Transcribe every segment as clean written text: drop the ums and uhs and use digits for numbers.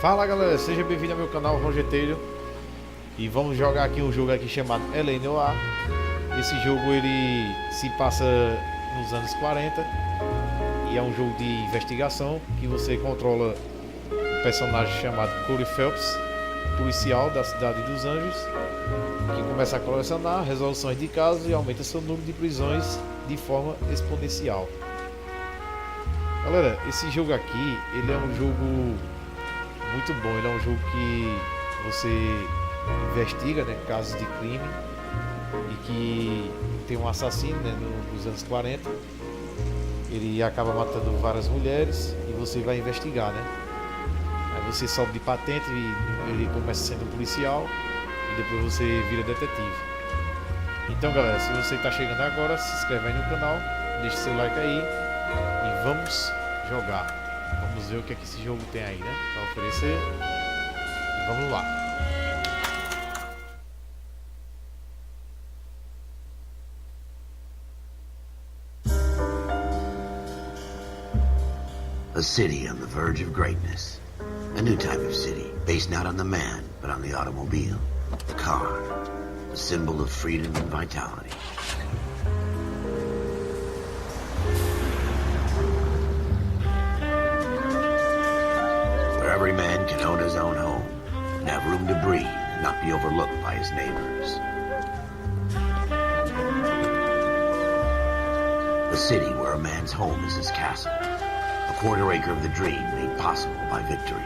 Fala galera, seja bem-vindo ao meu canal Rogeteiro. E vamos jogar aqui um jogo aqui chamado Noire. Esse jogo ele se passa nos anos 40 e é um jogo de investigação que você controla um personagem chamado Cole Phelps, policial da cidade dos Anjos, que começa a colecionar resoluções de casos e aumenta seu número de prisões de forma exponencial. Galera, esse jogo aqui, ele é um jogo muito bom, ele é um jogo que você investiga, né, casos de crime e que tem um assassino, né, nos anos 40. Ele acaba matando várias mulheres e você vai investigar, né? Aí você sobe de patente e ele começa sendo policial e depois você vira detetive. Então galera, se você está chegando agora, se inscreve aí no canal, deixa seu like aí e vamos jogar. Vamos ver o que é que esse jogo tem aí, né, para oferecer. E vamos lá. A city on the verge of greatness. A new type of city, based not on the man, but on the automobile. The car. A symbol of freedom and vitality. Where every man can own his own home, and have room to breathe, and not be overlooked by his neighbors. A city where a man's home is his castle. A quarter acre of the dream made possible by victory.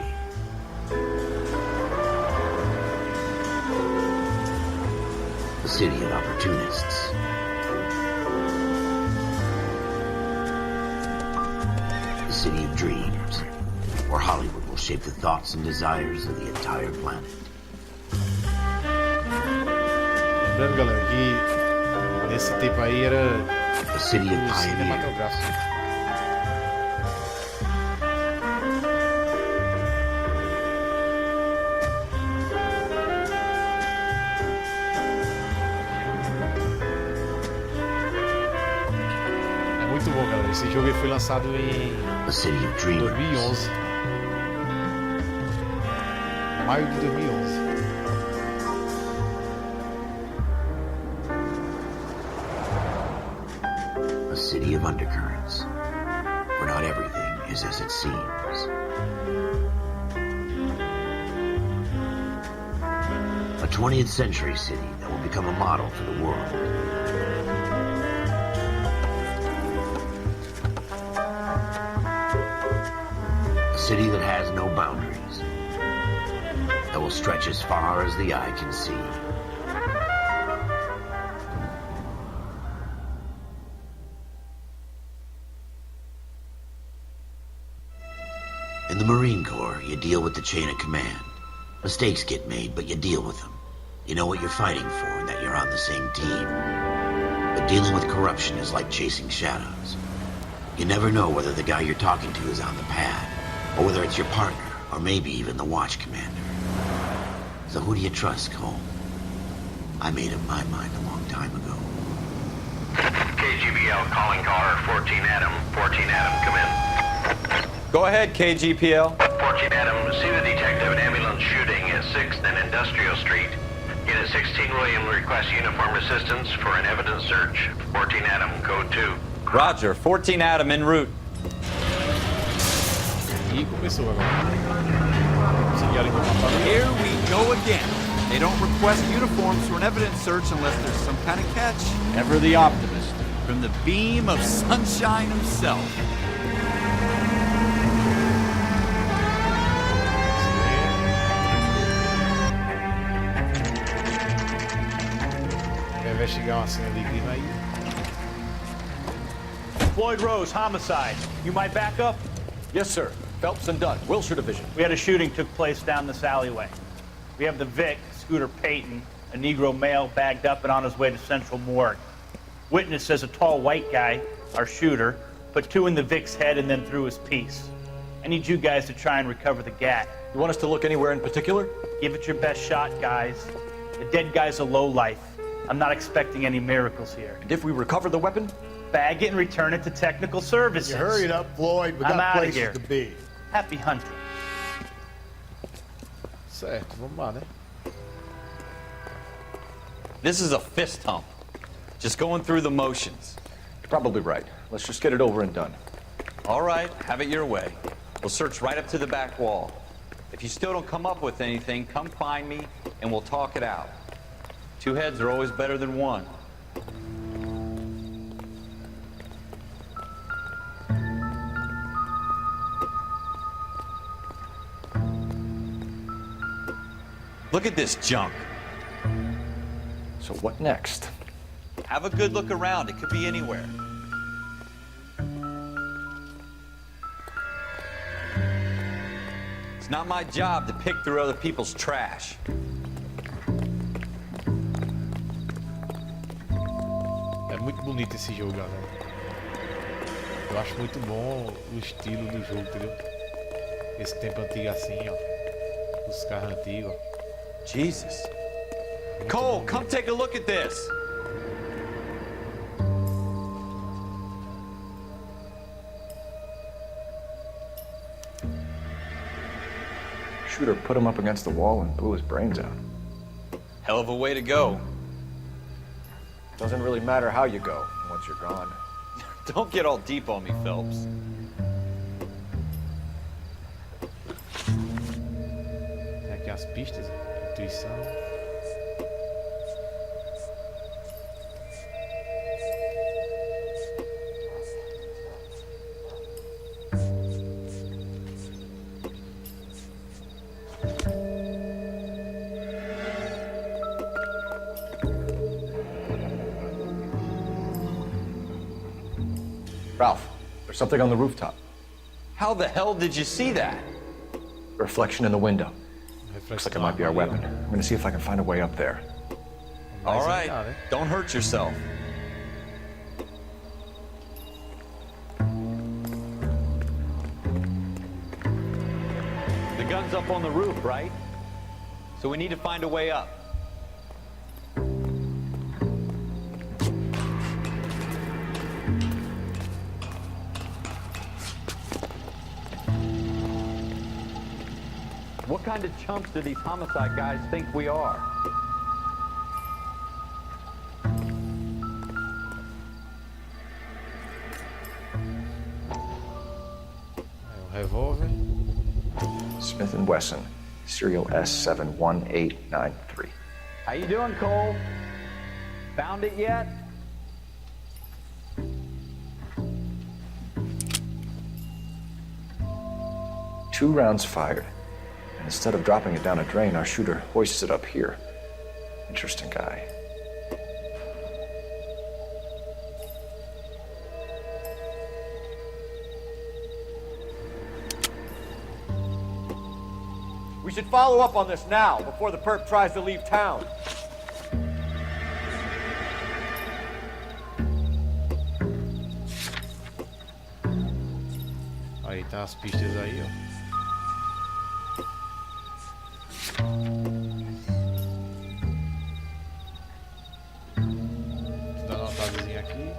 A city of opportunists. A city of dreams, where Hollywood will shape the thoughts and desires of the entire planet. Lembrando, galera, que nesse tempo aí era a city of pioneers. Muito bom, galera. Esse jogo foi lançado em 2011. Maio de 2011. A city of undercurrents, where not everything is as it seems. A 20th century city that will become a model for the world. A city that has no boundaries, that will stretch as far as the eye can see. In the Marine Corps, you deal with the chain of command. Mistakes get made, but you deal with them. You know what you're fighting for and that you're on the same team. But dealing with corruption is like chasing shadows. You never know whether the guy you're talking to is on the pad, or whether it's your partner, or maybe even the watch commander. So who do you trust, Cole? I made up my mind a long time ago. KGBL calling caller 14 Adam. 14 Adam, come in. Go ahead, KGPL. 14 Adam, see the detective, an ambulance shooting at 6th and Industrial Street. Unit 16 William requests uniform assistance for an evidence search. 14 Adam, code 2. Roger, 14 Adam en route. E começou agora. Here we go again. They don't request uniforms for an evidence search unless there's some kind of catch. Ever the optimist. From the beam of sunshine himself. Vai investigar uma cena de crime aí. Floyd Rose, homicide. You might back up? Yes, sir. Phelps and Dunn, Wilshire Division. We had a shooting took place down this alleyway. We have the Vic, Scooter Payton, a Negro male bagged up and on his way to Central Morgue. Witness says a tall white guy, our shooter, put 2 in the Vic's head and then threw his piece. I need you guys to try and recover the gat. You want us to look anywhere in particular? Give it your best shot, guys. The dead guy's a lowlife. I'm not expecting any miracles here. And if we recover the weapon? Bag it and return it to technical services. You hurry it up, Floyd. We I'm got outta places here. to be. Happy hunting. Certo, vamos lá, né? This is a fist hump. Just going through the motions. Probably right. Let's just get it over and done. All right, have it your way. We'll search right up to the back wall. If you still don't come up with anything, come find me and we'll talk it out. Two heads are always better than one. Look at this junk. So what next? Have a good look around. It could be anywhere. It's not my job to pick through other people's trash. É muito bonito esse jogo, galera. Eu acho muito bom o estilo do jogo, entendeu? Esse tempo antigo assim, ó. Os carros antigos, ó. Jesus. Cole, come take a look at this. Shooter put him up against the wall and blew his brains out. Hell of a way to go. Doesn't really matter how you go once you're gone. Don't get all deep on me, Phelps. Tem aqui as pistas, intuição. Ralph, there's something on the rooftop. How the hell did you see that? Reflection in the window. Looks like it might be our weapon. Reflexão. I'm gonna see if I can find a way up there. All Mais right, andar, né? don't hurt yourself. The gun's up on the roof, right? So we need to find a way up. What kind of chumps do these homicide guys think we are? Aí, o revólver. Smith & Wesson, serial S71893. How you doing, Cole? Found it yet? Two rounds fired. And instead of dropping it down a drain, our shooter hoists it up here. Interesting guy. We should follow up on this now, before the perp tries to leave town. Aí tá as pistas aí, ó. Vou dar uma notazinha aqui.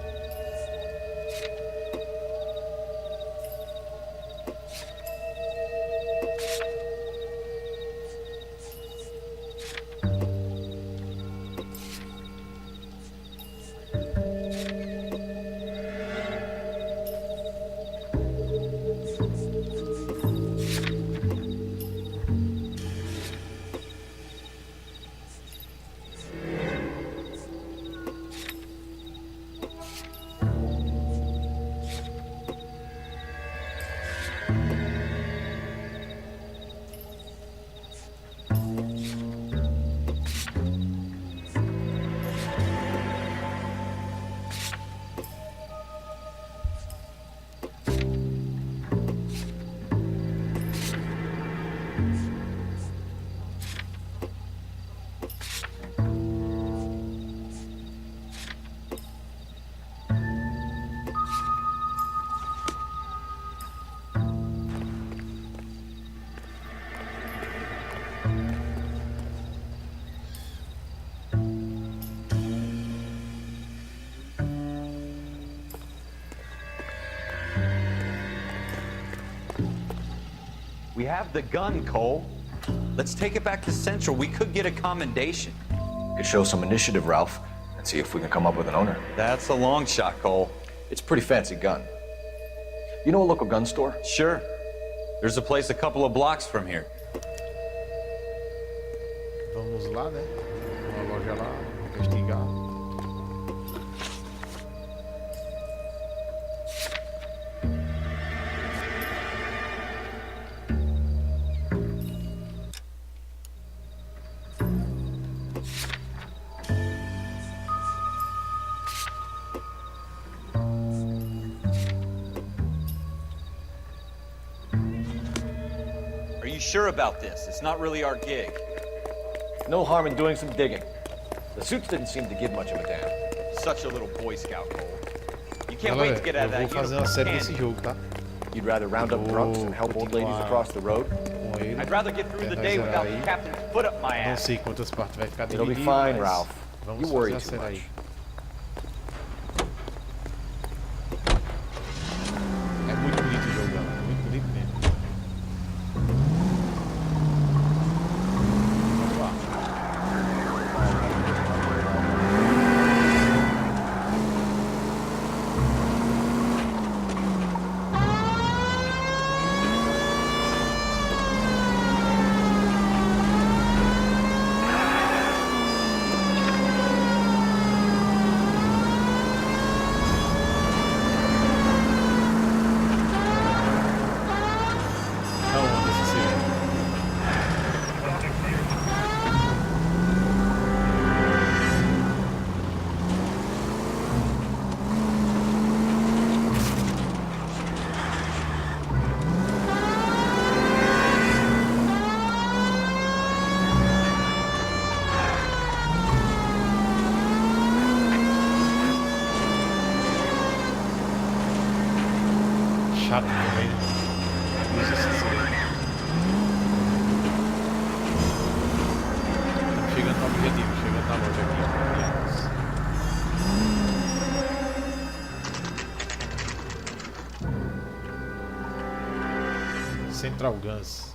We have the gun, Cole. Let's take it back to Central. We could get a commendation. Could show some initiative, Ralph, and see if we can come up with an owner. That's a long shot, Cole. It's a pretty fancy gun. You know a local gun store? Sure. There's a place a couple of blocks from here. Vamos lá, né? Uma loja lá, investigar. Are you sure about this? It's not really our gig. No harm in doing some digging. The suits didn't seem to give much of a damn. Such a little Boy Scout, Cole. You can't wait to Galera, get out eu of vou that fazer uma série uniform desse candy. jogo, tá? You'd rather round up drunks and help old ladies across the road? Com ele. I'd rather get through the Até day nós without zerar the aí. captain's foot up my Não ass. sei quantas partes vai ficar It'll be dividido, fine, mas Ralph. vamos You worry fazer a too série much. aí. É muito bonito o jogo, galera. Muito bonito mesmo. Vamos lá. Não, anda esse silêncio. Chato também, né? Usa esse silêncio. Estamos chegando no objetivo, chegando na loja aqui. Central Guns.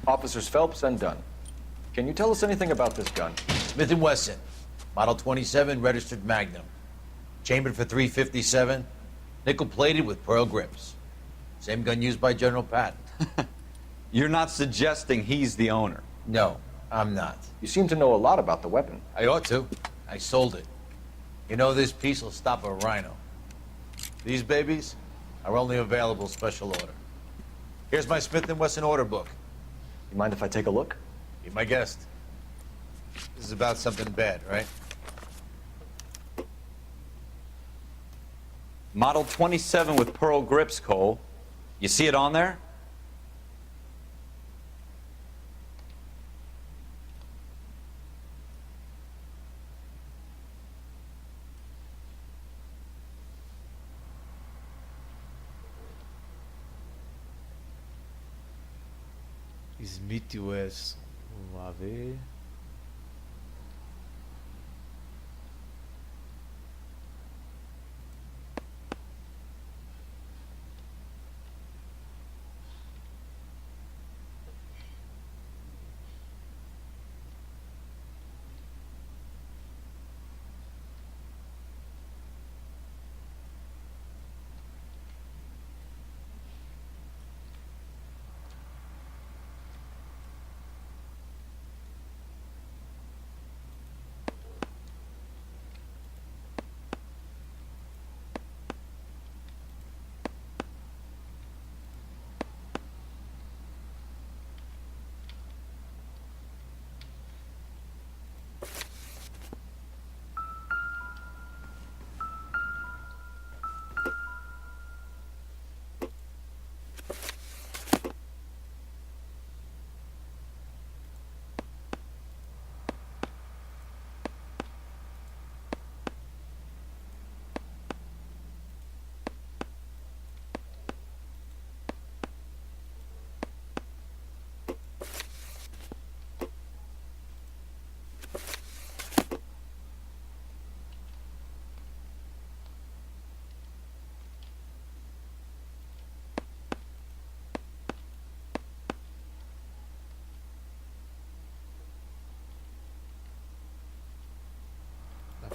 Officers Phelps and Dunn. Can you tell us anything about this gun? Smith & Wesson, Model 27, registered Magnum. Chambered for .357, nickel-plated with pearl grips. Same gun used by General Patton. You're not suggesting he's the owner. No, I'm not. You seem to know a lot about the weapon. I ought to. I sold it. You know, this piece will stop a rhino. These babies are only available special order. Here's my Smith & Wesson order book. You mind if I take a look? Be my guest. This is about something bad, right? Model 27 with pearl grips, Cole. You see it on there? Smith Wesson. Vamos lá ver.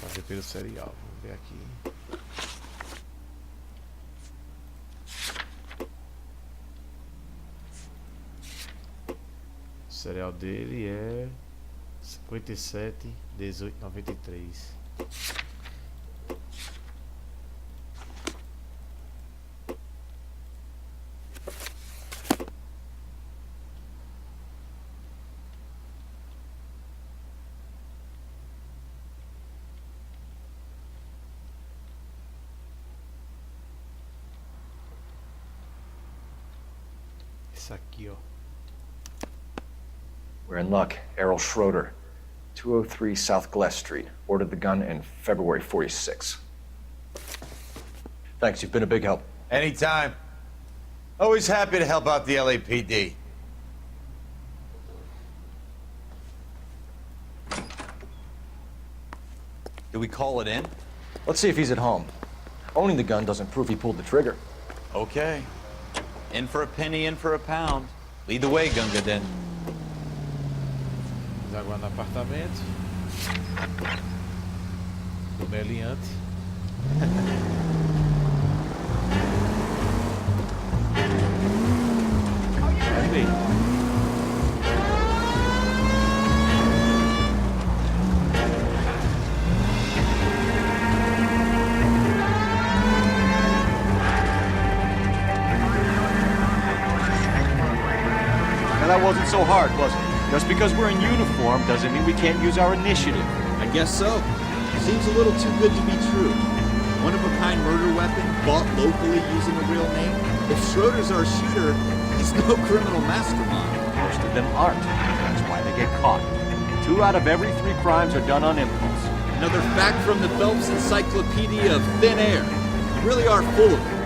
Fazer pelo serial. Vamos ver aqui. O serial dele é 57 18 93. Isso aqui, ó. We're in luck. Errol Schroeder, 203 South Glass Street. Ordered the gun in February 46. Thanks, you've been a big help. Anytime. Always happy to help out the LAPD. Do we call it in? Let's see if he's at home. Owning the gun doesn't prove he pulled the trigger. Okay. In for a penny, in for a pound. Lead the way, Gunga Den. Vamos agora no apartamento do meliante. Vai ver. Now that wasn't so hard, was it? Just because we're in uniform doesn't mean we can't use our initiative. I guess so. Seems a little too good to be true. One-of-a-kind murder weapon bought locally using a real name. If Schroeder's our shooter, he's no criminal mastermind. Most of them aren't. That's why they get caught. 2 out of every 3 crimes are done on impulse. Another fact from the Phelps Encyclopedia of Thin Air. You really are full of it.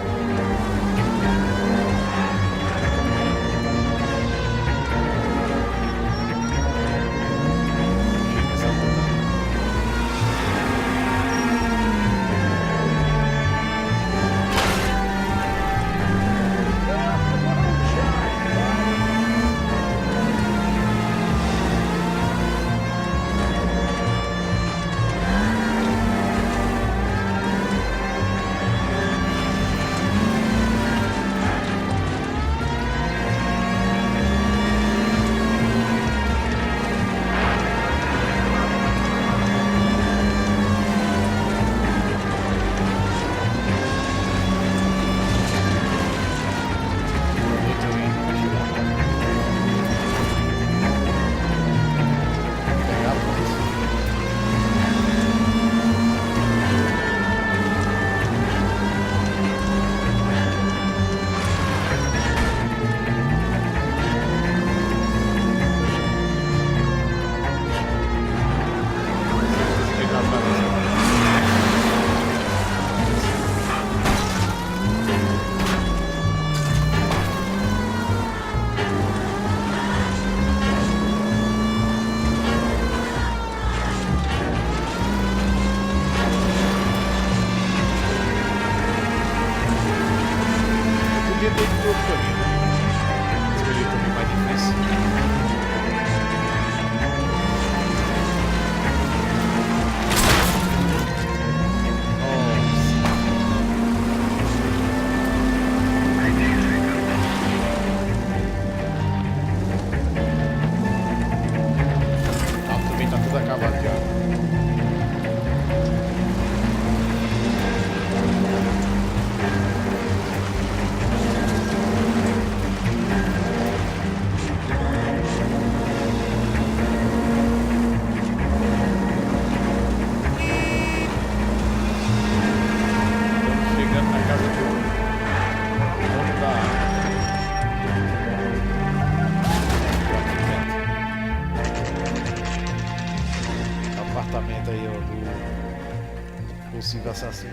possível assassino.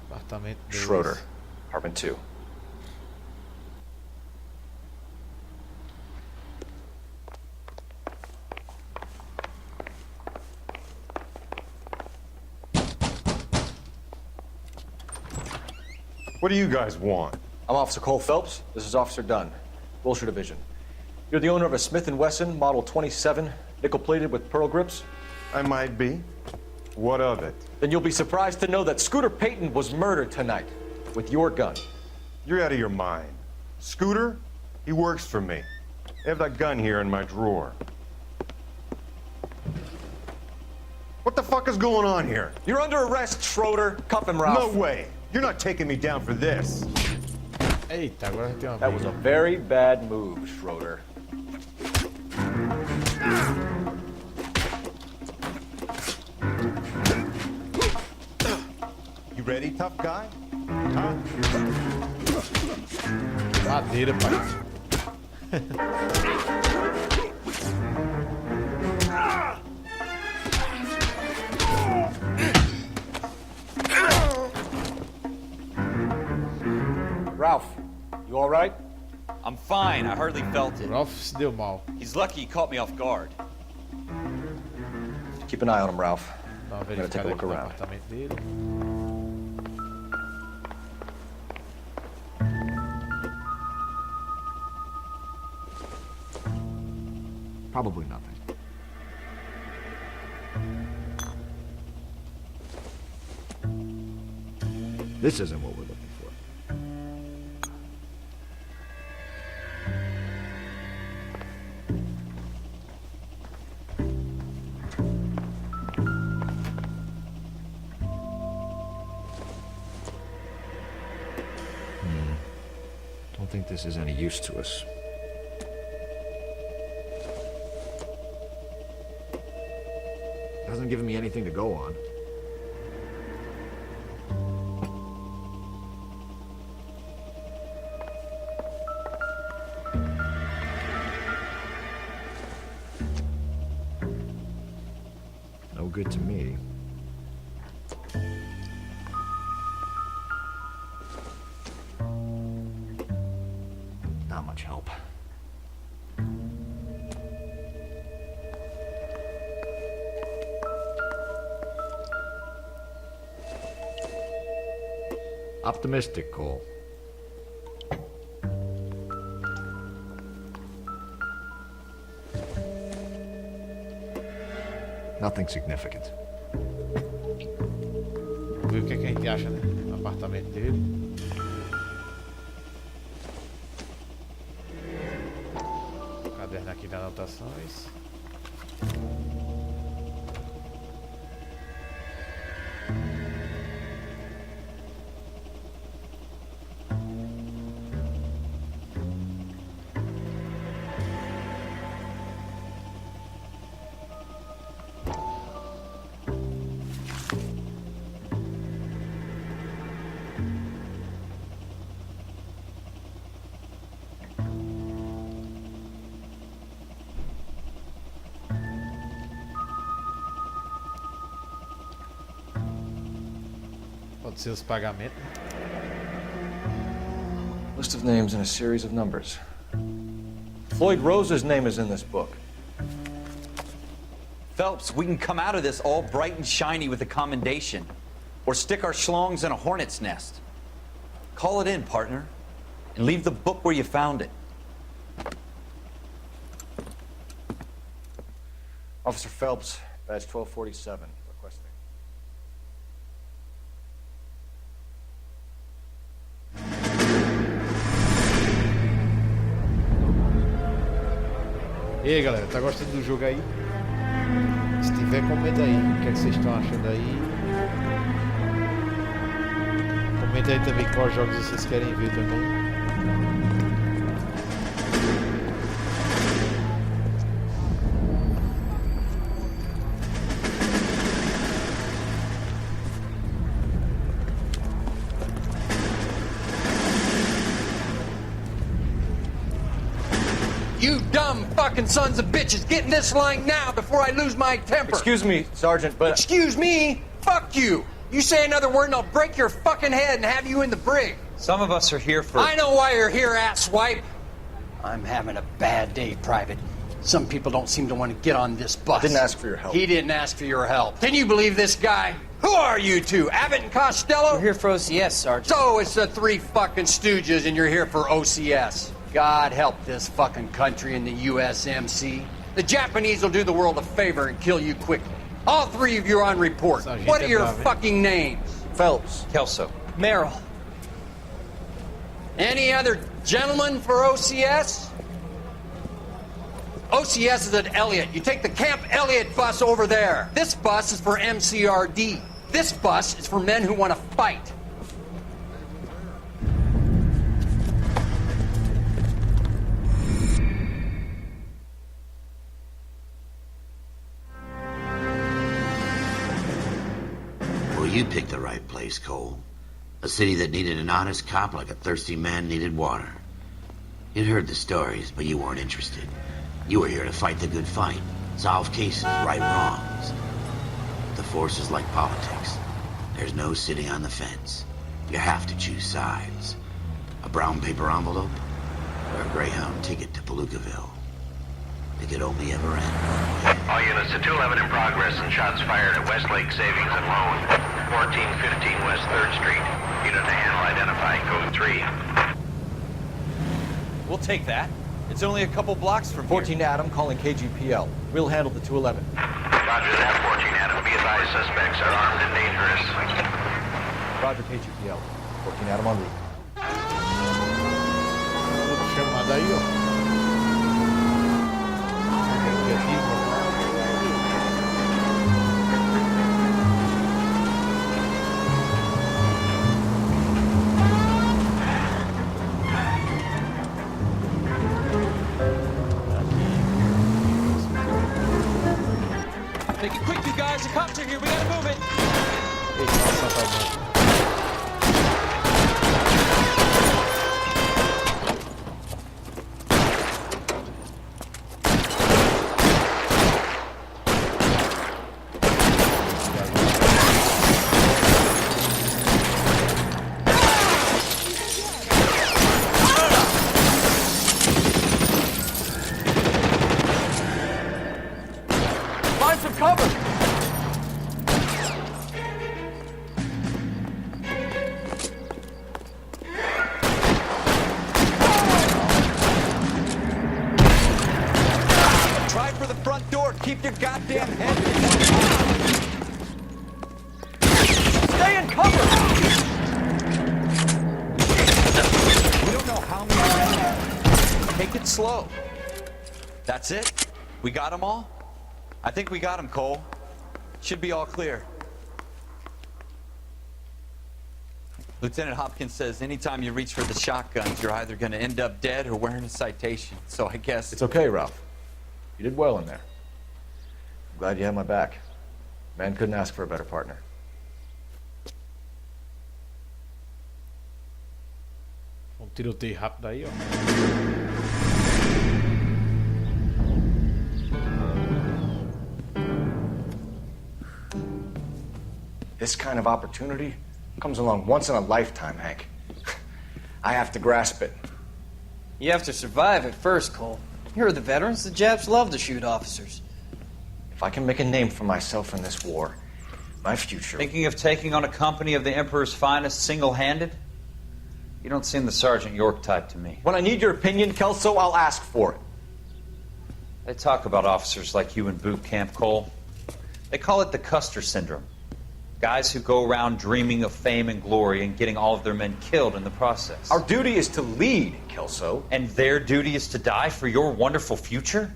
Apartamento 2. Schroeder, apartment 2. What do you guys want? I'm Officer Cole Phelps. This is Officer Dunn, Wilshire Division. You're the owner of a Smith & Wesson Model 27, nickel-plated with pearl grips? I might be. What of it? Then you'll be surprised to know that Scooter Payton was murdered tonight with your gun. You're out of your mind. Scooter? He works for me. I have that gun here in my drawer. What the fuck is going on here? You're under arrest, Schroeder. Cuff him, Ralph. No way. You're not taking me down for this. Eita, agora tem uma That was a very bad move, Schroeder. You ready, tough guy? Huh? madeira, pai. Ralph, you all right? I'm fine. I hardly felt it. Ralph se deu mal. He's lucky he caught me off guard. Keep an eye on him, Ralph. Dá uma I'm gonna take a verificada look aqui no around. apartamento dele. Probably nothing. This isn't what we're looking for. Don't think this is any use to us. Hasn't given me anything to go on. No good to me. Not much help. Optimistic, Cole. Nothing significant. Vamos ver o que é que a gente acha, né? No apartamento dele. Caderno aqui de anotações. Pode ser os pagamentos. List of names and a series of numbers. Floyd Rose's name is in this book. Phelps, we can come out of this all bright and shiny with a commendation. Or stick our schlongs in a hornet's nest. Call it in, partner. And leave the book where you found it. Officer Phelps, badge 1247, requesting. E aí, galera, tá gostando do jogo aí? Se tiver, comenta aí o que é que vocês estão achando aí. Comenta aí também quais jogos vocês querem ver também. You dumb fucking sons of bitches, get in this line now before I lose my temper. Excuse me, Sergeant, but... Excuse me? Fuck you. You say another word and I'll break your fucking head and have you in the brig. Some of us are here for... I know why you're here, asswipe. I'm having a bad day, Private. Some people don't seem to want to get on this bus. I didn't ask for your help. He didn't ask for your help. Can you believe this guy? Who are you two? Abbott and Costello? We're here for OCS, Sergeant. So it's the three fucking stooges and you're here for OCS. God help this fucking country and the USMC. The Japanese will do the world a favor and kill you quickly. All three of you are on report. What are your fucking names? Phelps. Kelso. Merrill. Any other gentlemen for OCS? OCS is at Elliott. You take the Camp Elliott bus over there. This bus is for MCRD. This bus is for men who want to fight. Well, you picked the right place, Cole. A city that needed an honest cop like a thirsty man needed water. You'd heard the stories, but you weren't interested. You were here to fight the good fight, solve cases, right wrongs. The force is like politics. There's no sitting on the fence. You have to choose sides. A brown paper envelope or a Greyhound ticket to Palookaville. It could only ever end. All units to 211 in progress and shots fired at Westlake Savings and Loan, 1415 West 3rd Street. Unit to handle identify code 3. We'll take that. It's only a couple blocks from 14 Adam calling KGPL. We'll handle the 211. Roger that, 14 Adam. Be advised, suspects are armed and dangerous. Roger KGPL. 14 Adam on route. Chamada aí, ó. Make it quick, you guys. The cops are here. We gotta move it. Find some cover! Try for the front door. Keep your goddamn head. Stay in cover! We don't know how many. Take it slow. That's it? We got them all? I think we got him, Cole. Should be all clear. Lieutenant Hopkins says anytime you reach for the shotguns, you're either going to end up dead or wearing a citation. So I guess... It's okay, Ralph. You did well in there. I'm glad you had my back. Man couldn't ask for a better partner. Tiroteio rápido aí, ó. This kind of opportunity comes along once in a lifetime, Hank. I have to grasp it. You have to survive it first, Cole. Here are the veterans. The Japs love to shoot officers. If I can make a name for myself in this war, my future... Thinking of taking on a company of the Emperor's finest single-handed? You don't seem the Sergeant York type to me. When I need your opinion, Kelso, I'll ask for it. They talk about officers like you in boot camp, Cole. They call it the Custer Syndrome. Guys who go around dreaming of fame and glory and getting all of their men killed in the process. Our duty is to lead, Kelso. And their duty is to die for your wonderful future?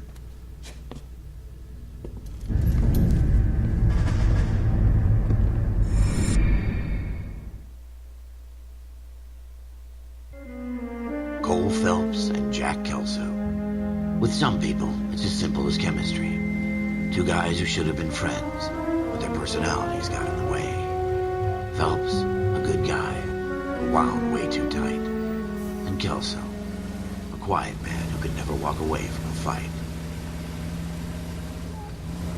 Cole Phelps and Jack Kelso. With some people, it's as simple as chemistry. Two guys who should have been friends, but their personalities got in the way. Phelps, a good guy, but wound way too tight. And Kelso, a quiet man who could never walk away from a fight.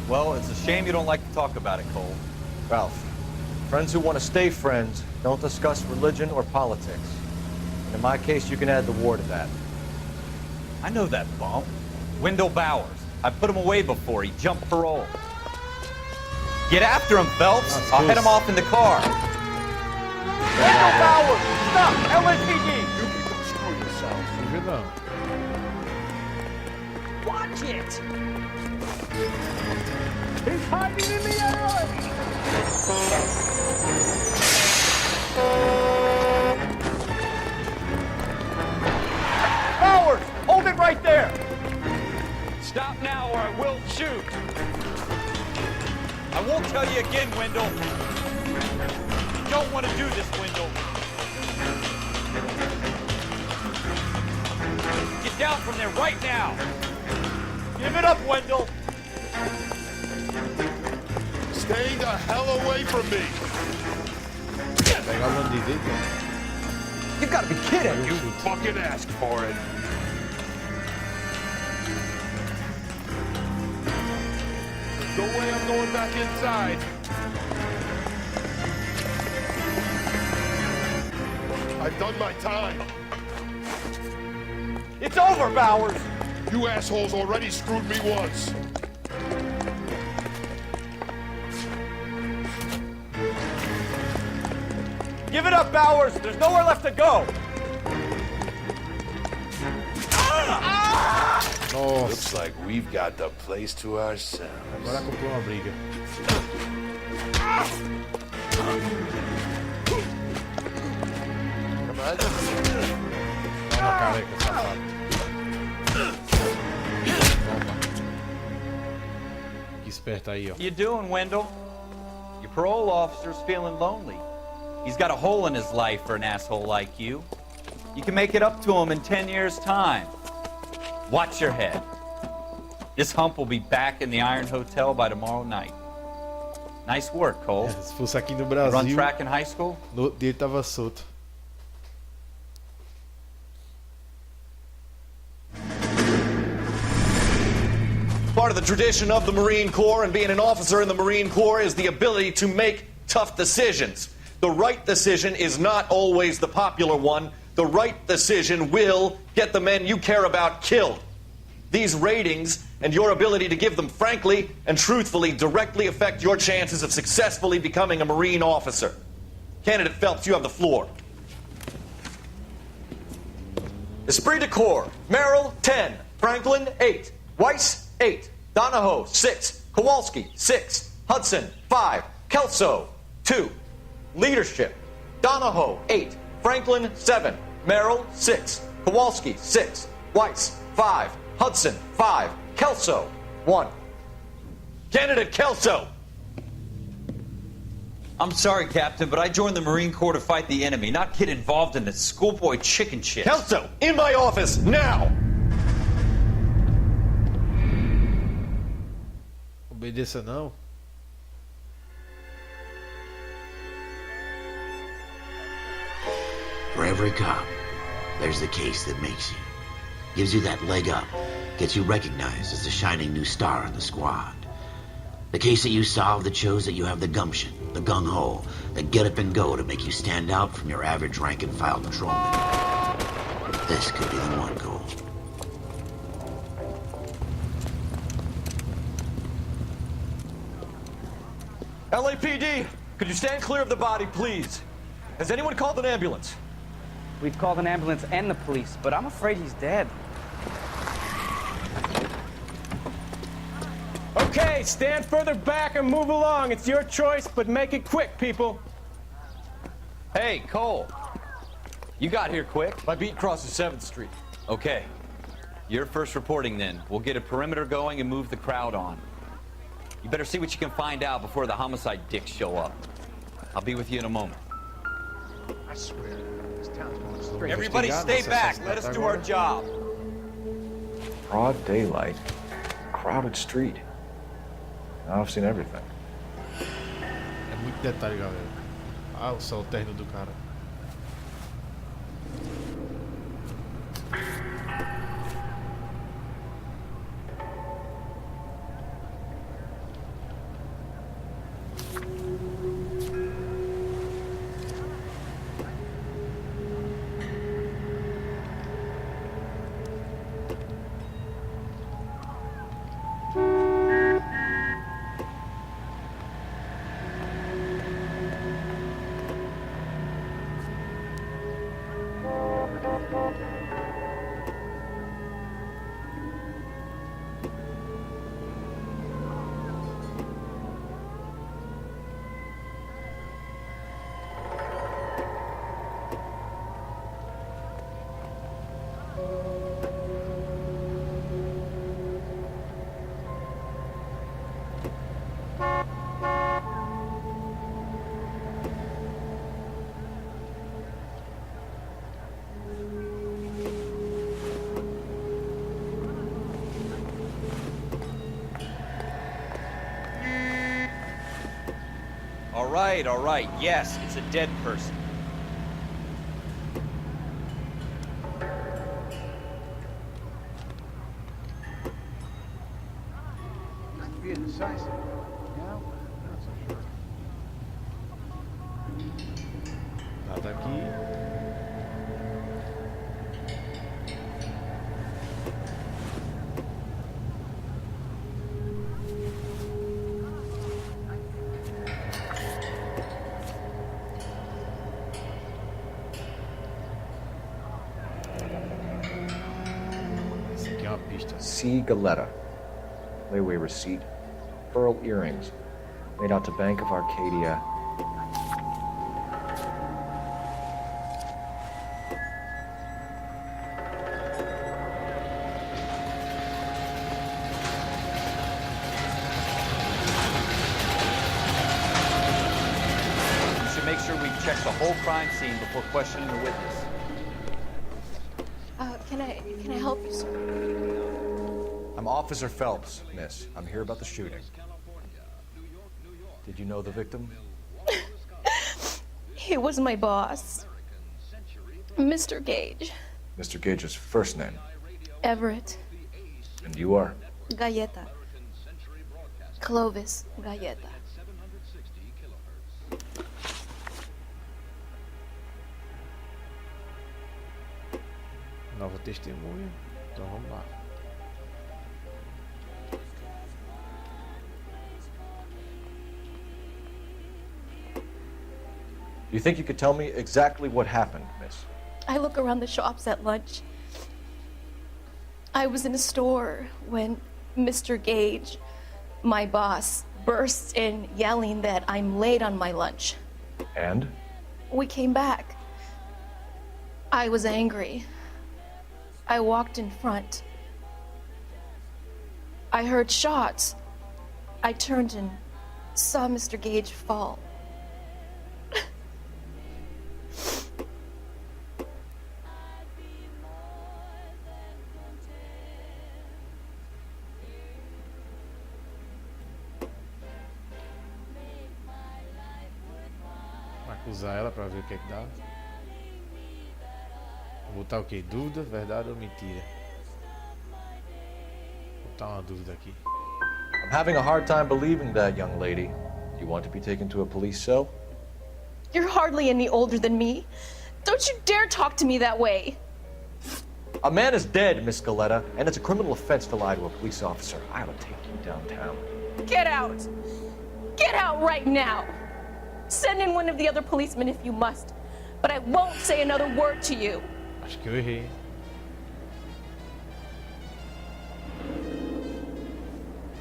Well, it's a shame you don't like to talk about it, Cole. Ralph, friends who want to stay friends don't discuss religion or politics. And in my case, you can add the war to that. I know that bump. Wendell Bowers. I put him away before he jumped parole. Get after him, Phelps. I'll head him off in the car. Wendell Bowers! Stop! LAPD! You people screw yourselves. Fugiu não. Watch it! He's hiding in the alley! Bowers! Hold it right there! Stop now or I will shoot. I won't tell you again, Wendell. You don't want to do this, Wendell. Get down from there right now. Give it up, Wendell! Stay the hell away from me! Pegar o bandido aí, cara. You've got to be kidding! You fucking asked for it! Go away, I'm going back inside. I've done my time. It's over, Bowers! You assholes already screwed me once. Give it up, Bowers! There's nowhere left to go! Nossa, Looks like we've got the place to ourselves. agora comprou uma briga. Toma, careca, safado. Toma. Que esperto aí, ó. You doing, Wendell? Your parole officer's feeling lonely. He's got a hole in his life for an asshole like you. You can make it up to him in 10 years' time. Watch your head. This hump will be back in the Iron Hotel by tomorrow night. Nice work, Cole. Se fosse aqui no You run Brasil, track in high school? no outro dia ele tava solto. Part of the tradition of the Marine Corps and being an officer in the Marine Corps is the ability to make tough decisions. The right decision is not always the popular one. The right decision will get the men you care about killed. These ratings and your ability to give them frankly and truthfully directly affect your chances of successfully becoming a Marine officer. Candidate Phelps, you have the floor. Esprit de Corps, Merrill, 10. Franklin, 8. Weiss, 8. Donahoe, 6. Kowalski, 6. Hudson, 5. Kelso, 2. Leadership, Donahoe, 8. Franklin, 7. Merrill, 6. Kowalski, 6. Weiss, 5. Hudson, 5. Kelso, 1. Candidate Kelso! I'm sorry, Captain, but I joined the Marine Corps to fight the enemy, not get involved in this schoolboy chicken shit. Kelso, in my office, now! Obedeça não. For every cop, there's the case that makes you. Gives you that leg up. Gets you recognized as the shining new star in the squad. The case that you solve that shows that you have the gumption, the gung-ho, the get up and go to make you stand out from your average rank and file patrolman. This could be the one, Cole. LAPD, could you stand clear of the body, please? Has anyone called an ambulance? We've called an ambulance and the police, but I'm afraid he's dead. Okay, stand further back and move along. It's your choice, but make it quick, people. Hey, Cole. You got here quick. My beat crosses 7th Street. Okay. You're first reporting then. We'll get a perimeter going and move the crowd on. You better see what you can find out before the homicide dicks show up. I'll be with you in a moment. I swear, this town's going straight. Everybody stay back. Let us do our job. Broad daylight, crowded street. Now I've seen everything. É muito detalhe, galera. Ah, o sol terno do cara. All right, all right. Yes, it's a dead person. Be indecisive. Now, not so sure. Nada aqui. Essa aqui é uma pista. C. Galetta. Layaway receipt. Pearl earrings. Made out to Bank of Arcadia. You should make sure we check the whole crime scene before questioning the witness. Can I help you, sir? I'm Officer Phelps, miss. I'm here about the shooting. Did you know the victim? He was my boss, Mr. Gage. Mr. Gage's first name. Everett. And you are? Galleta. Clovis Galleta. Nova testemunha. Então vamos lá. Do you think you could tell me exactly what happened, miss? I look around the shops at lunch. I was in a store when Mr. Gage, my boss, bursts in yelling that I'm late on my lunch. And? We came back. I was angry. I walked in front. I heard shots. I turned and saw Mr. Gage fall. Acusar ela pra ver o que é que dá. Vou botar o quê? Dúvida, verdade ou mentira? Vou botar uma dúvida aqui. I'm having a hard time believing that, young lady. Do you want to be taken to a police cell? You're hardly any older than me. Don't you dare talk to me that way. A man is dead, Miss Galetta, and it's a criminal offense to lie to a police officer. I ought to take you downtown. Get out. Get out right now. Send in one of the other policemen if you must, but I won't say another word to you. Acho que eu errei.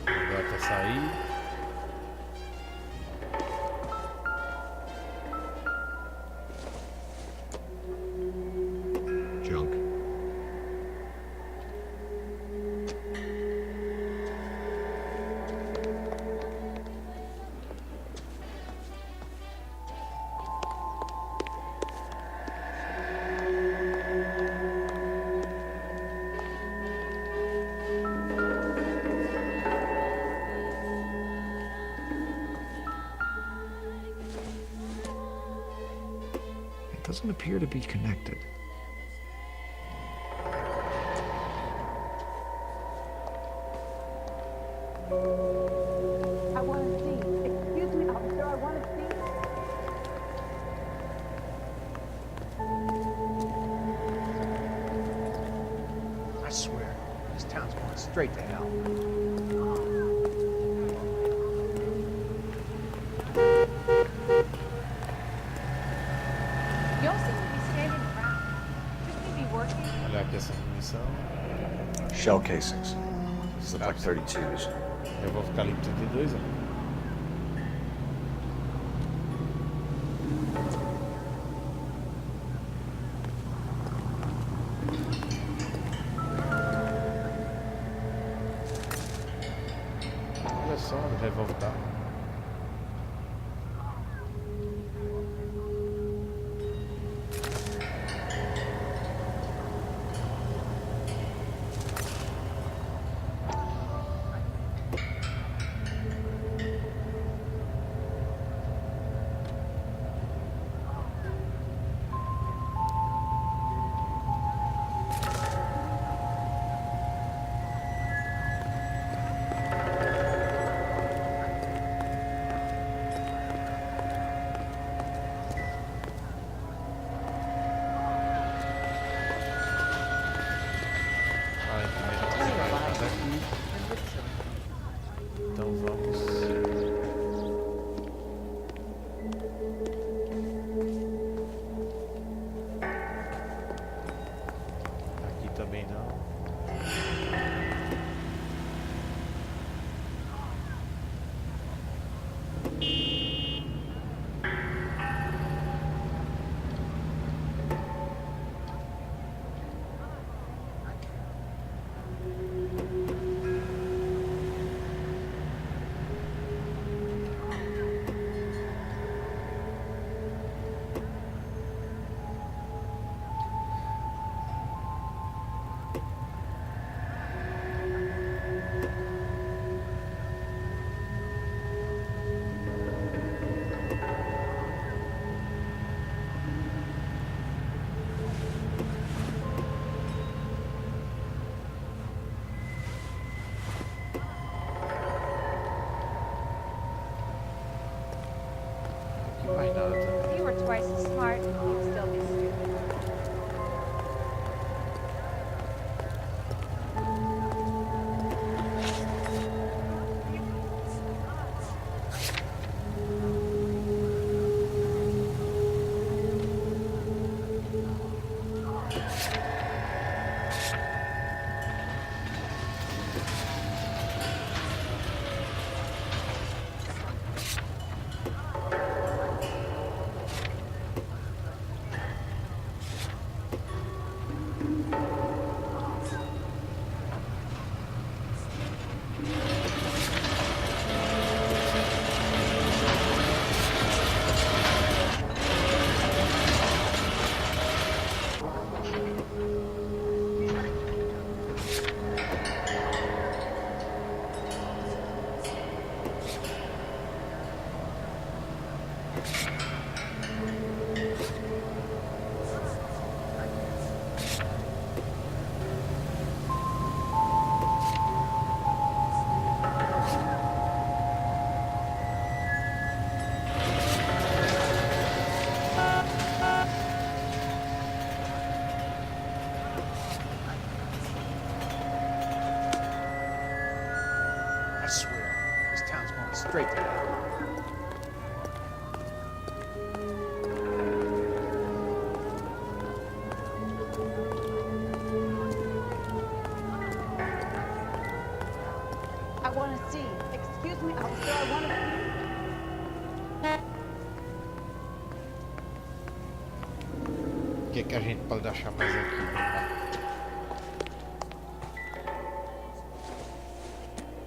Agora pra sair. Junk. Doesn't appear to be connected. I want to see. Excuse me, officer, I want to see. I swear, this town's going straight to hell. You all seem to be standing around. Shouldn't you be working? Olha aqui essa munição. Shell casings. These look like 32s. Eu vou ficar ali com 32, ó. Olha só, ele vai voltar. Mais nada também. If you were twice as smart, you'd still be stupid. I swear, this town's going straight to hell. I want to see. Excuse me, officer, I want to see. O que é que a gente pode achar mais aqui?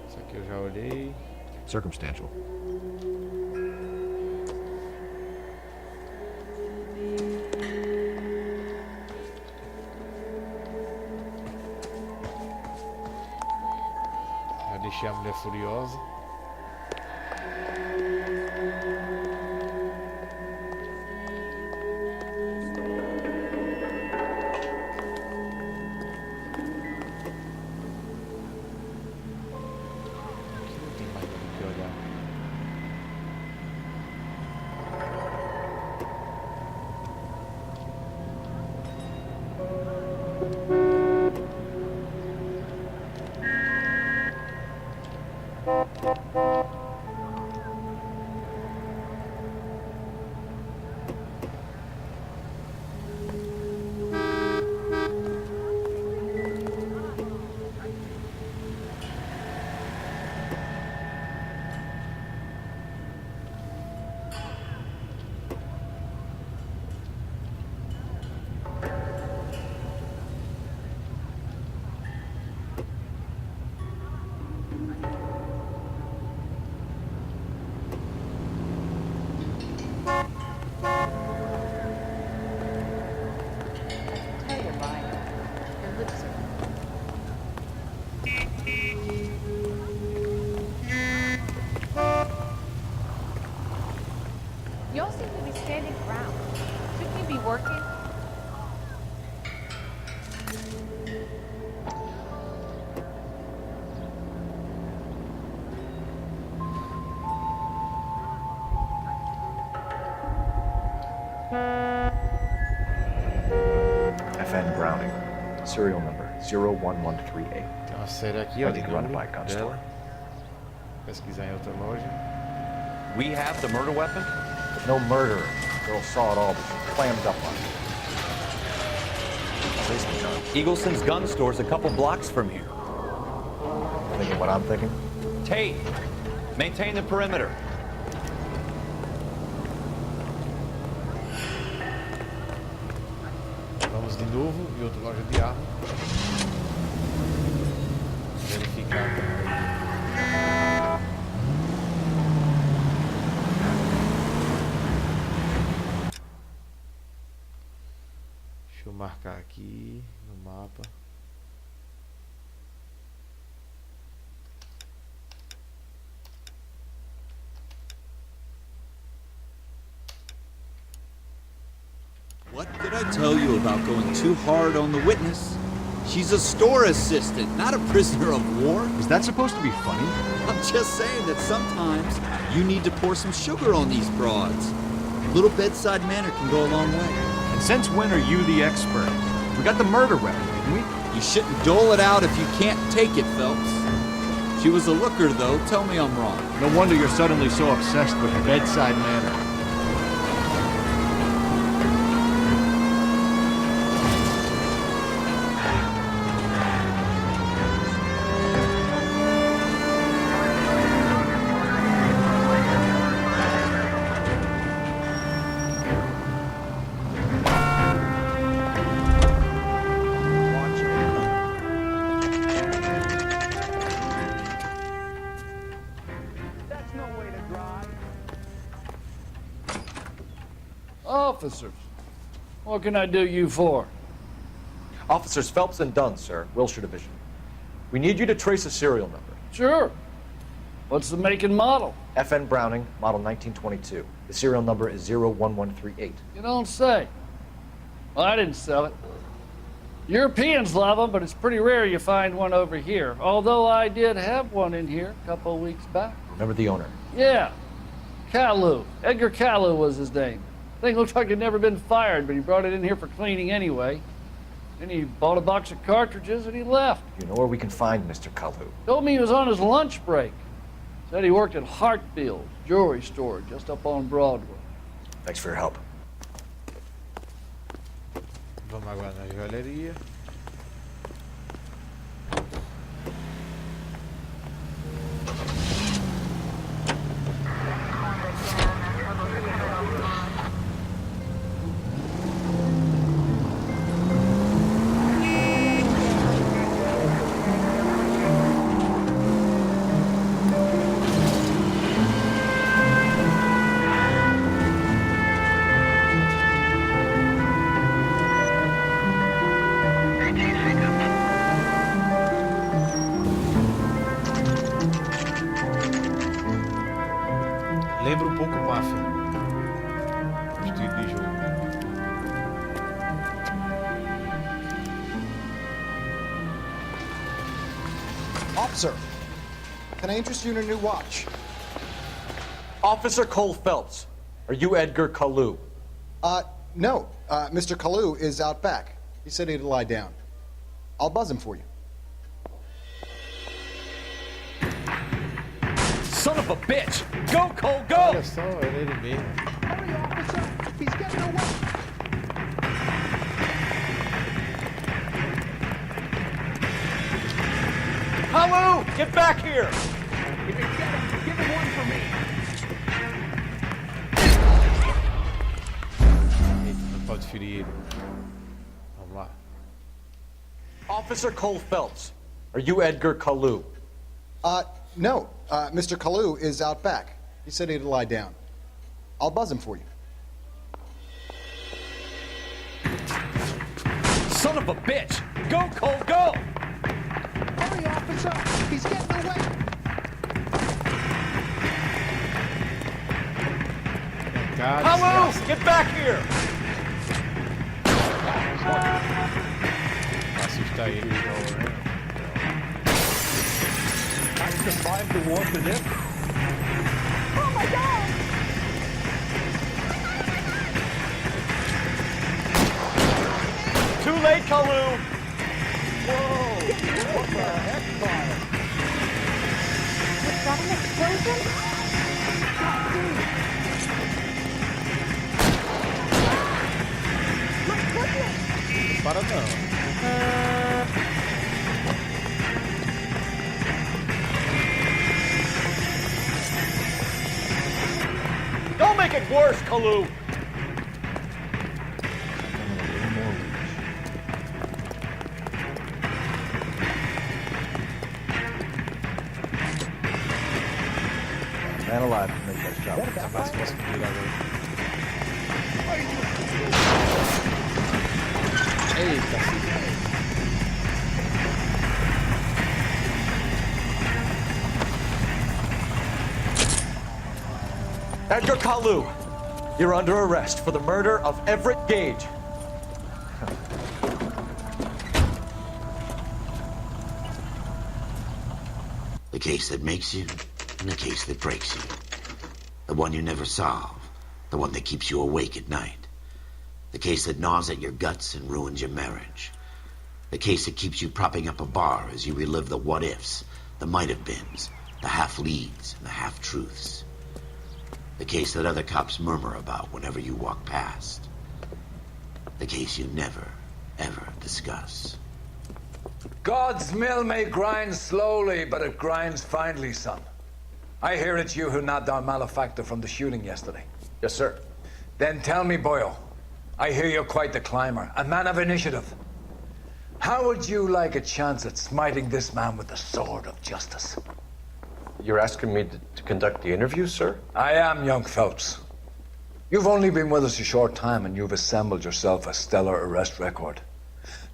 Isso aqui eu já olhei. Circumstantial. Já deixei a mulher furiosa. Aqui não tem mais o que olhar. Tell you lying. Your lips are... You all seem to be standing around. Shouldn't you be working? FN Browning. Serial number 01138. Tem uma série aqui, ó, de Finding run número by gun dela. store. Pesquisar em outra loja. We have the murder weapon? No murderer. Girl saw it all, but she clammed up on it. Policeman John. Eagleson's gun store's a couple blocks from here. Thinking what I'm thinking? Tate, maintain the perimeter. Vamos de novo em outra loja de arma. Verificar. Deixa eu marcar aqui no mapa. What did I tell you about going too hard on the witness? She's a store assistant, not a prisoner of war. Is that supposed to be funny? I'm just saying that sometimes you need to pour some sugar on these broads. A little bedside manner can go a long way. And since when are you the expert? We got the murder weapon, didn't we? You shouldn't dole it out if you can't take it, Phelps. She was a looker, though. Tell me I'm wrong. No wonder you're suddenly so obsessed with bedside manner. Officers, what can I do you for? Officers Phelps and Dunn, sir, Wilshire Division. We need you to trace a serial number. Sure. What's the make and model? FN Browning, model 1922. The serial number is 01138. You don't say. Well, I didn't sell it. Europeans love them, but it's pretty rare you find one over here. Although I did have one in here a couple of weeks back. Remember the owner? Yeah. Kalu. Edgar Kalu was his name. Thing looked like it'd never been fired, but he brought it in here for cleaning anyway. Then he bought a box of cartridges and he left. You know where we can find Mr. Kalu? Told me he was on his lunch break. Said he worked at Hartfield's jewelry store just up on Broadway. Thanks for your help. Vamos agora na galeria. Lembra um pouco Máfia. Estilo de jogo. Officer, can I interest you in a new watch? Officer Cole Phelps, are you Edgar Kalu? No. Mr. Kalu is out back. He said he'd lie down. I'll buzz him for you. Son of a bitch! Go, Cole, go! Olha só, era ele mesmo. Hurry, officer! He's getting away! Kalu, get back here! If you get him, give him one for me! Eita, não pode ferir ele. Vamos lá. Officer Cole Phelps, are you Edgar Kalu? No. Mr. Kalu is out back. He said he'd lie down. I'll buzz him for you. Son of a bitch! Go, Cole, go! Hurry, officer! He's getting away! Kalu, get back here! Assustar ele igual, né? I survived the war for this. Oh my God! Too late, Kalu! Whoa! What the heck, fire? Was that an explosion? My goodness! Para não. Don't make it worse, Kalu! Man alive to make that shot. Eita, Edgar Kalu, you're under arrest for the murder of Everett Gage. The case that makes you and the case that breaks you. The one you never solve, The one that keeps you awake at night. The case that gnaws at your guts and ruins your marriage. The case that keeps you propping up a bar as you relive the what-ifs, the might-have-beens, the half-leads, and the half-truths. The case that other cops murmur about whenever you walk past. The case you never, ever discuss. God's mill may grind slowly, but it grinds finely, son. I hear it's you who nabbed our malefactor from the shooting yesterday. Yes, sir. Then tell me, boyo, I hear you're quite the climber, a man of initiative. How would you like a chance at smiting this man with the sword of justice? You're asking me to conduct the interview, sir? I am, young Phelps. You've only been with us a short time and you've assembled yourself a stellar arrest record.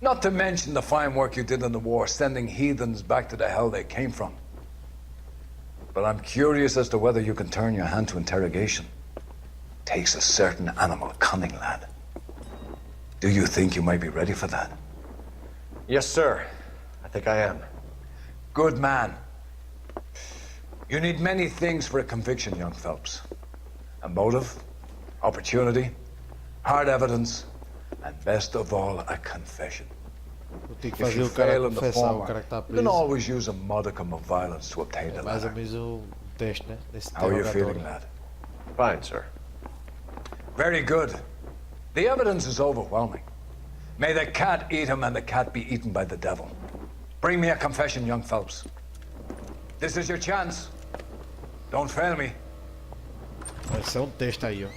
Not to mention the fine work you did in the war, sending heathens back to the hell they came from. But I'm curious as to whether you can turn your hand to interrogation. Takes a certain animal cunning, lad. Do you think you might be ready for that? Yes, sir. I think I am. Good man. You need many things for a conviction, young Phelps. A motive, opportunity, hard evidence, and best of all, a confession. If you fail in the former, you can always use a modicum of violence to obtain the latter. How are you feeling, lad? Fine, sir. Very good. The evidence is overwhelming. May the cat eat him and the cat be eaten by the devil. Bring me a confession, young Phelps. This is your chance. Don't fail me. Vai ser texto aí, ó.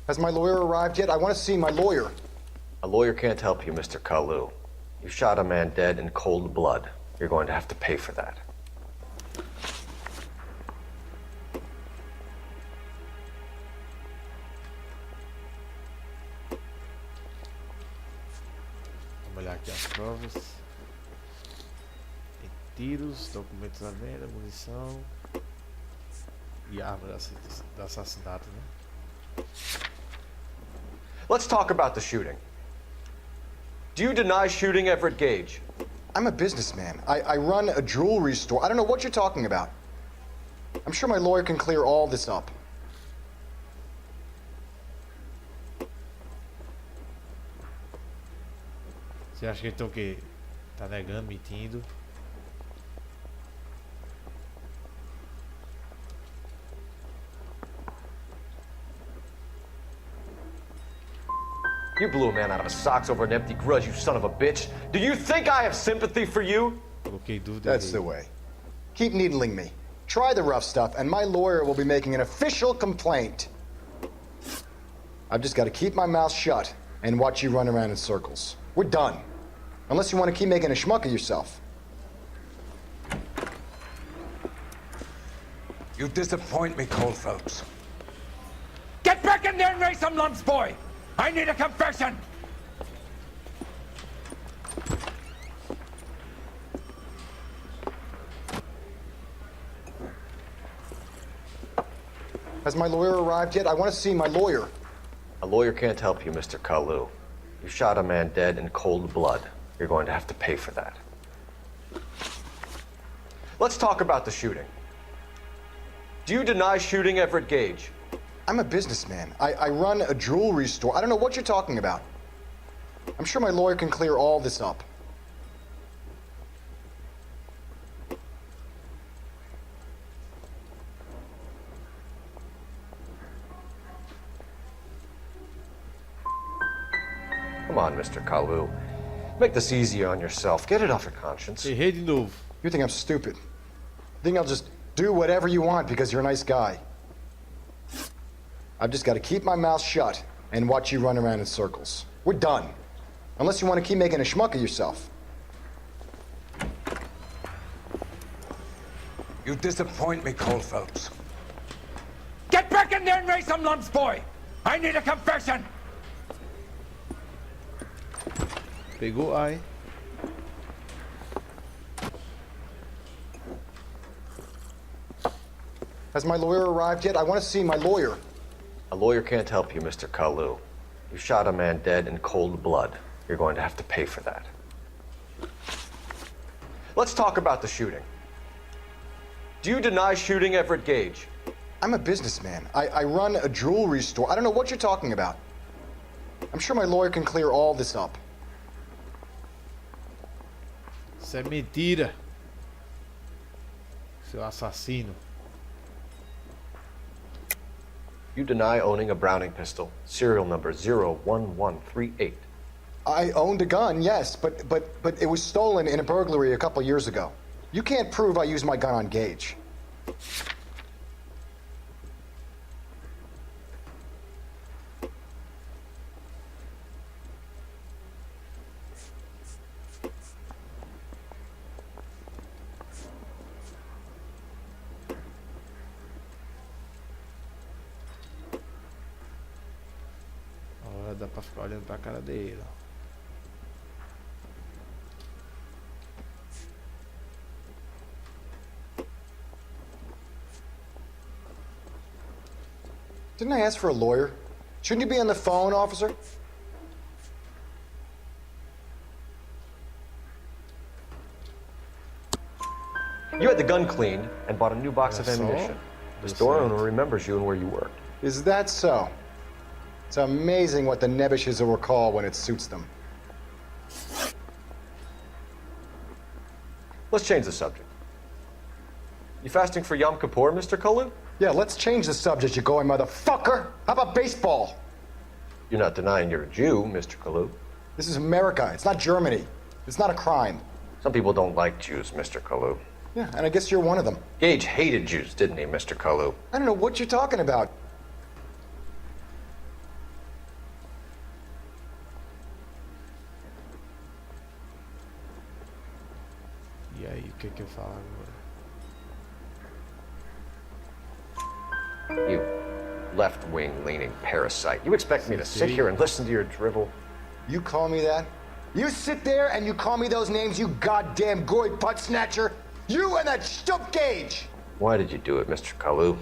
Has my lawyer arrived yet? I want to see my lawyer. A lawyer can't help you, Mr. Kalu. You shot a man dead in cold blood. You're going to have to pay for that. Vamos olhar aqui as provas. Tem tiros, documentos à venda, munição e arma do assassinato, né? Let's talk about the shooting. Do you deny shooting Everett Gage? I'm a businessman. I run a jewelry store. I don't know what you're talking about. I'm sure my lawyer can clear all this up. Você acha que ele tá o quê? Tá negando, mentindo? You blew a man out of his socks over an empty grudge, you son of a bitch. Do you think I have sympathy for you? That's the way. Keep needling me. Try the rough stuff, and my lawyer will be making an official complaint. I've just got to keep my mouth shut and watch you run around in circles. We're done. Unless you want to keep making a schmuck of yourself. You disappoint me, Cole Phelps. Get back in there and raise some lumps, boy! I need a confession! Has my lawyer arrived yet? I want to see my lawyer. A lawyer can't help you, Mr. Kalu. You shot a man dead in cold blood. You're going to have to pay for that. Let's talk about the shooting. Do you deny shooting Everett Gage? I'm a businessman. I run a jewelry store. I don't know what you're talking about. I'm sure my lawyer can clear all this up. Come on, Mr. Kalu. Make this easier on yourself. Get it off your conscience. Errei de novo. You think I'm stupid? You think I'll just do whatever you want because you're a nice guy? I've just got to keep my mouth shut and watch you run around in circles. We're done. Unless you want to keep making a schmuck of yourself. You disappoint me, Cole Phelps. Get back in there and raise some lumps, boy! I need a confession! Pegou A, hein? Has my lawyer arrived yet? I want to see my lawyer. A lawyer can't help you, Mr. Kalu. You shot a man dead in cold blood. You're going to have to pay for that. Let's talk about the shooting. Do you deny shooting Everett Gage? I'm a businessman. I run a jewelry store. I don't know what you're talking about. I'm sure my lawyer can clear all this up. Isso é mentira. Seu assassino. You deny owning a Browning pistol, serial number 01138. I owned a gun, yes, but it was stolen in a burglary a couple years ago. You can't prove I used my gun on Gage. Agora dá pra ficar olhando pra cara dele, ó. Didn't I ask for a lawyer? Shouldn't you be on the phone, officer? You had the gun cleaned and bought a new box of ammunition. The store owner remembers you and where you worked. Is that so? It's amazing what the Nebishes will recall when it suits them. Let's change the subject. You fasting for Yom Kippur, Mr. Kalu? Yeah, let's change the subject, you going motherfucker. How about baseball? You're not denying you're a Jew, Mr. Kalu. This is America. It's not Germany. It's not a crime. Some people don't like Jews, Mr. Kalu. Yeah, and I guess you're one of them. Gage hated Jews, didn't he, Mr. Kalu? I don't know what you're talking about. E aí, o que eu falo agora? You left-wing leaning parasite. You expect me to sit here and listen to your drivel? You call me that? You sit there and you call me those names, you goddamn goy butt snatcher? You and that stup Gage! Why did you do it, Mr. Kalu?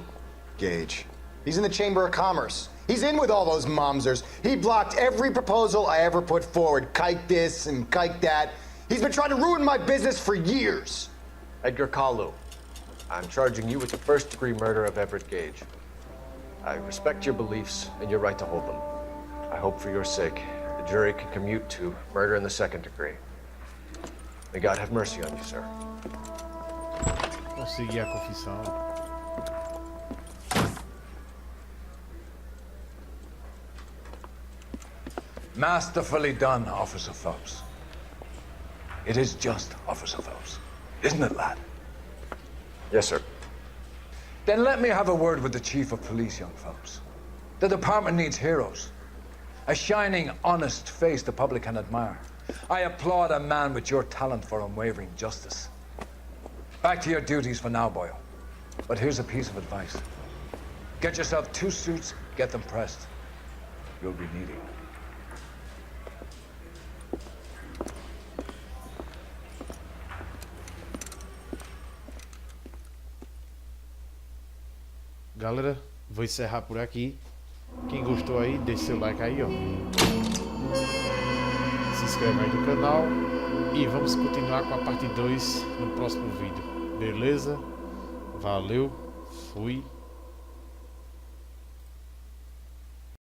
Gage. He's in the Chamber of Commerce. He's in with all those momsers. He blocked every proposal I ever put forward. Kike this and kike that. He's been trying to ruin my business for years. Edgar Kalu, I'm charging you with the first-degree murder of Everett Gage. I respect your beliefs and your right to hold them. I hope for your sake the jury can commute to murder in the second degree. May God have mercy on you, sir. Consegui a confissão. Masterfully done, Officer Phelps. It is just Officer Phelps, isn't it, lad? Yes, sir. Then let me have a word with the Chief of Police, young Phelps. The department needs heroes. A shining, honest face the public can admire. I applaud a man with your talent for unwavering justice. Back to your duties for now, boyo. But here's a piece of advice. Get yourself 2 suits, get them pressed. You'll be needing them. Galera, vou encerrar por aqui. Quem gostou aí, deixa seu like aí, ó. Se inscreve aí no canal. E vamos continuar com a parte 2 no próximo vídeo. Beleza? Valeu, fui.